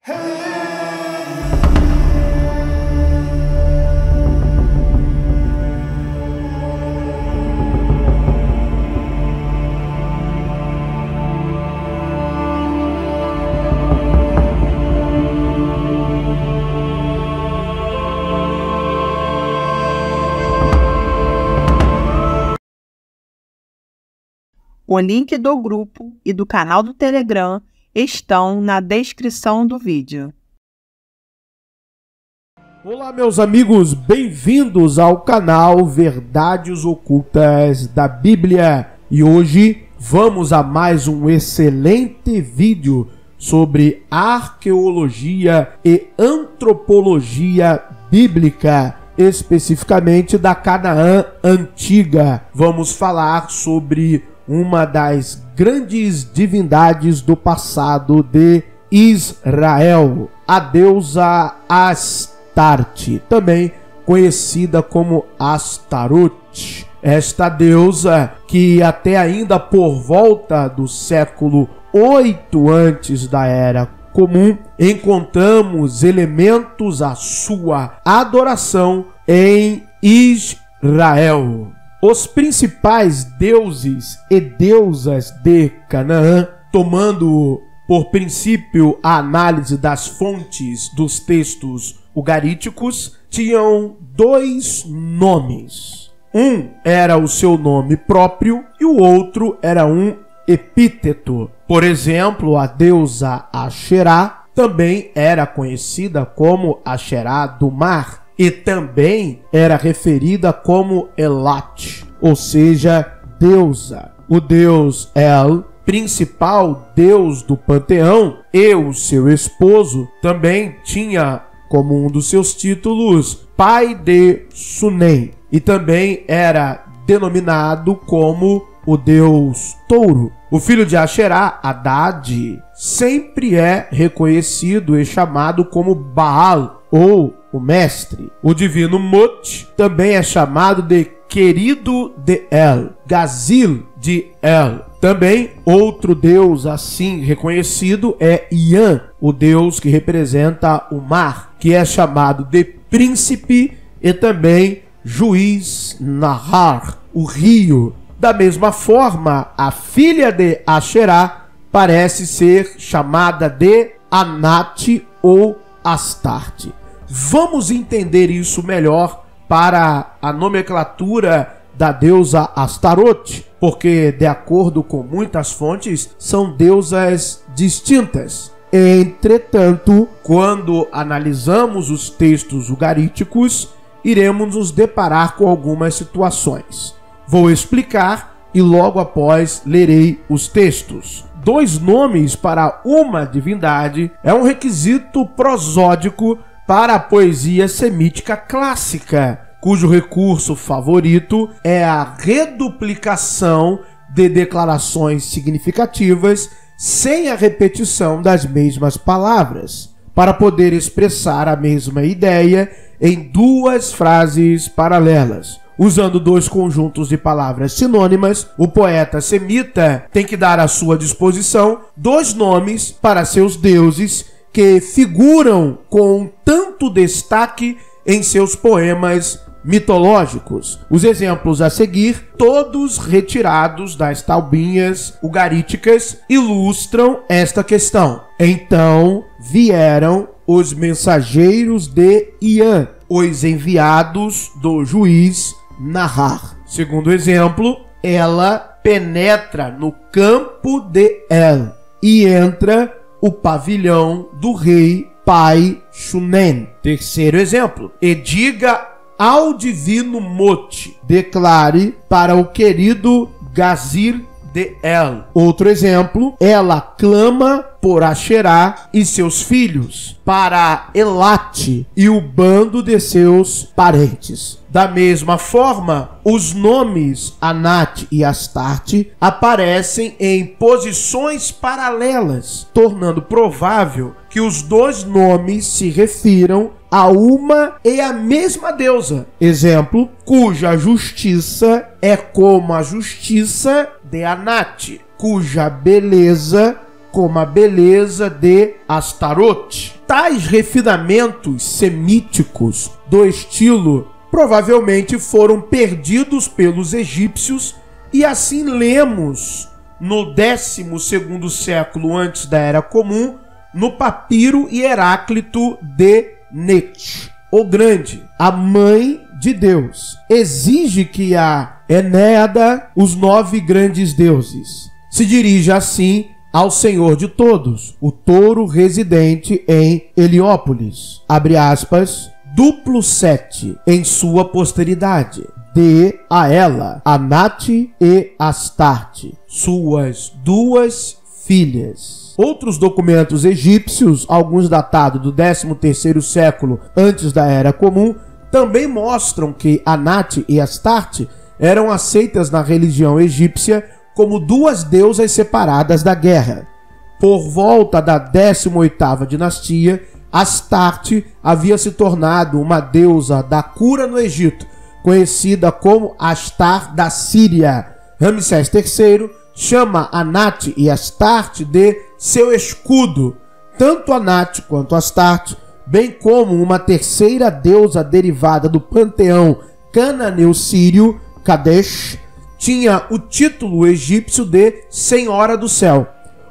O link do grupo e do canal do Telegram estão na descrição do vídeo. Olá, meus amigos, bem-vindos ao canal Verdades Ocultas da Bíblia. E hoje vamos a mais um excelente vídeo sobre arqueologia e antropologia bíblica, especificamente da Canaã Antiga. Vamos falar sobre uma das grandes divindades do passado de Israel, a deusa Astarte, também conhecida como Astaroth. Esta deusa, que até ainda por volta do século 8 antes da Era Comum, encontramos elementos à sua adoração em Israel. Os principais deuses e deusas de Canaã, tomando por princípio a análise das fontes dos textos ugaríticos, tinham dois nomes. Um era o seu nome próprio e o outro era um epíteto. Por exemplo, a deusa Asherá também era conhecida como Asherá do mar, e também era referida como Elat, ou seja, deusa. O deus El, principal deus do panteão, e o seu esposo também tinha como um dos seus títulos pai de Sunem, e também era denominado como o deus touro. O filho de Asherá, Haddad, sempre é reconhecido e chamado como Baal, ou o mestre. O divino Mut também é chamado de querido de El, Gazil de El. Também outro deus assim reconhecido é Ian, o deus que representa o mar, que é chamado de príncipe e também juiz Nahar, o rio. Da mesma forma, a filha de Asherá parece ser chamada de Anat ou Astarte. Vamos entender isso melhor para a nomenclatura da deusa Astaroth, porque, de acordo com muitas fontes, são deusas distintas. Entretanto, quando analisamos os textos ugaríticos, iremos nos deparar com algumas situações. Vou explicar e logo após lerei os textos. Dois nomes para uma divindade é um requisito prosódico para a poesia semítica clássica, cujo recurso favorito é a reduplicação de declarações significativas sem a repetição das mesmas palavras, para poder expressar a mesma ideia em duas frases paralelas. Usando dois conjuntos de palavras sinônimas, o poeta semita tem que dar à sua disposição dois nomes para seus deuses que figuram com tanto destaque em seus poemas mitológicos. Os exemplos a seguir, todos retirados das taubinhas ugaríticas, ilustram esta questão. Então vieram os mensageiros de Ian, os enviados do juiz Nahar. Segundo exemplo, ela penetra no campo de El e entra o pavilhão do rei pai Shunem. Terceiro exemplo, e diga ao divino Mot, declare para o querido Gazir de El. Outro exemplo, ela clama por Asherá e seus filhos, para Elat e o bando de seus parentes. Da mesma forma, os nomes Anat e Astarte aparecem em posições paralelas, tornando provável que os dois nomes se refiram a uma e a mesma deusa. Exemplo, cuja justiça é como a justiça de Anat, cuja beleza como a beleza de Astarote. Tais refinamentos semíticos do estilo provavelmente foram perdidos pelos egípcios e assim lemos no 12º século antes da Era Comum, no papiro Heráclito de Net, o Grande, a mãe de Deus, exige que a Enéada, os 9 grandes deuses, se dirija assim ao Senhor de todos, o touro residente em Heliópolis, abre aspas, duplo 7 em sua posteridade, dê a ela, Anate e Astarte, suas 2 filhas. Outros documentos egípcios, alguns datados do 13º século antes da Era Comum, também mostram que Anate e Astarte eram aceitas na religião egípcia como 2 deusas separadas da guerra. Por volta da 18ª dinastia, Astarte havia se tornado uma deusa da cura no Egito, conhecida como Astar da Síria. Ramsés III chama Anate e Astarte de seu escudo. Tanto Anate quanto Astarte, bem como uma terceira deusa derivada do panteão cananeu-sírio, Kadesh, tinha o título egípcio de Senhora do Céu.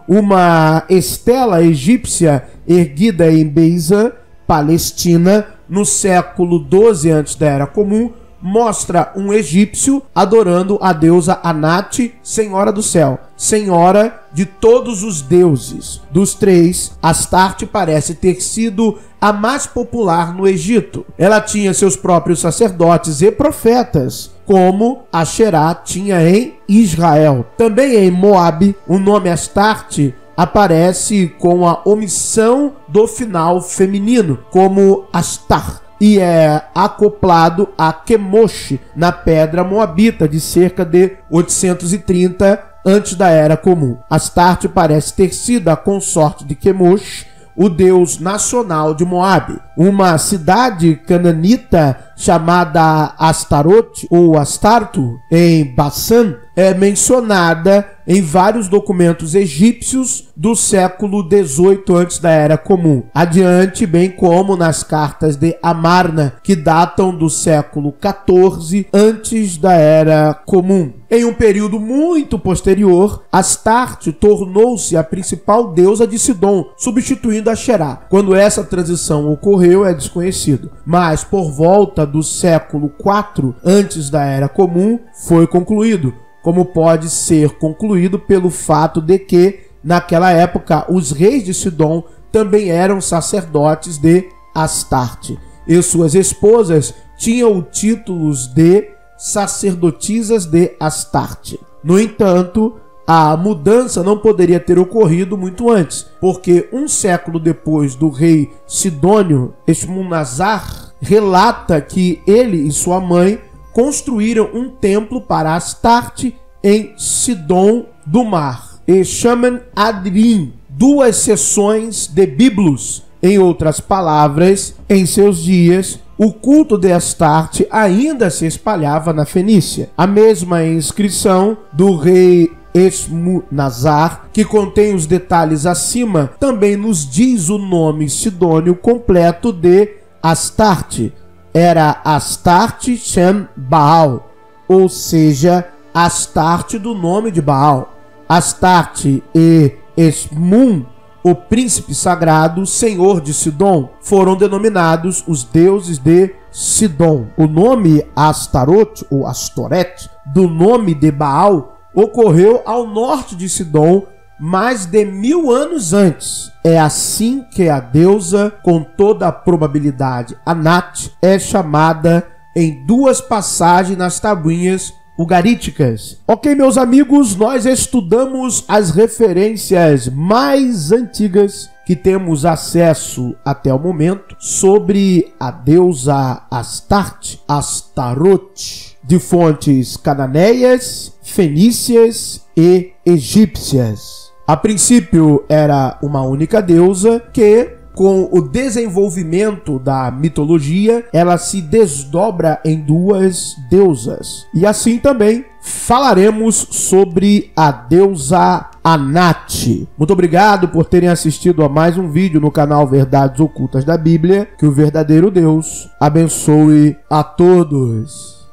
Uma estela egípcia erguida em Beisa, Palestina, no século XII antes da Era Comum, mostra um egípcio adorando a deusa Anate, Senhora do Céu, Senhora de todos os deuses. Dos 3, Astarte parece ter sido a mais popular no Egito. Ela tinha seus próprios sacerdotes e profetas, como Asherá tinha em Israel. Também em Moabe, o nome Astarte aparece com a omissão do final feminino, como Astar, e é acoplado a Quemosh, na pedra moabita de cerca de 830 antes da Era Comum. Astarte parece ter sido a consorte de Quemosh, o deus nacional de Moabe. Uma cidade cananita chamada Astarote ou Astarto, em Bassan, é mencionada em vários documentos egípcios do século XVIII antes da Era Comum. Adiante, bem como nas cartas de Amarna, que datam do século XIV antes da Era Comum. Em um período muito posterior, Astarte tornou-se a principal deusa de Sidom, substituindo Asherá. Quando essa transição ocorreu é desconhecido, mas por volta do século IV antes da Era Comum foi concluído, como pode ser concluído pelo fato de que, naquela época, os reis de Sidom também eram sacerdotes de Astarte, e suas esposas tinham títulos de sacerdotisas de Astarte. No entanto, a mudança não poderia ter ocorrido muito antes, porque um século depois do rei sidônio Esmunazar relata que ele e sua mãe construíram um templo para Astarte em Sidom do Mar, e chamam Adrim, 2 seções de Biblos. Em outras palavras, em seus dias, o culto de Astarte ainda se espalhava na Fenícia. A mesma inscrição do rei Esmunazar, que contém os detalhes acima, também nos diz o nome sidônio completo de Astarte. Era Astarte Shem Baal, ou seja, Astarte do nome de Baal. Astarte e Esmun, o príncipe sagrado, senhor de Sidom, foram denominados os deuses de Sidom. O nome Astarote, ou Astoret, do nome de Baal, ocorreu ao norte de Sidom mais de 1000 anos antes. É assim que a deusa, com toda a probabilidade Anat, é chamada em 2 passagens nas tabuinhas ugaríticas. Ok, meus amigos, nós estudamos as referências mais antigas que temos acesso até o momento sobre a deusa Astarte, Astarote, de fontes cananeias, fenícias e egípcias. A princípio era uma única deusa que, com o desenvolvimento da mitologia, ela se desdobra em duas deusas. E assim também falaremos sobre a deusa Anat. Muito obrigado por terem assistido a mais um vídeo no canal Verdades Ocultas da Bíblia. Que o verdadeiro Deus abençoe a todos.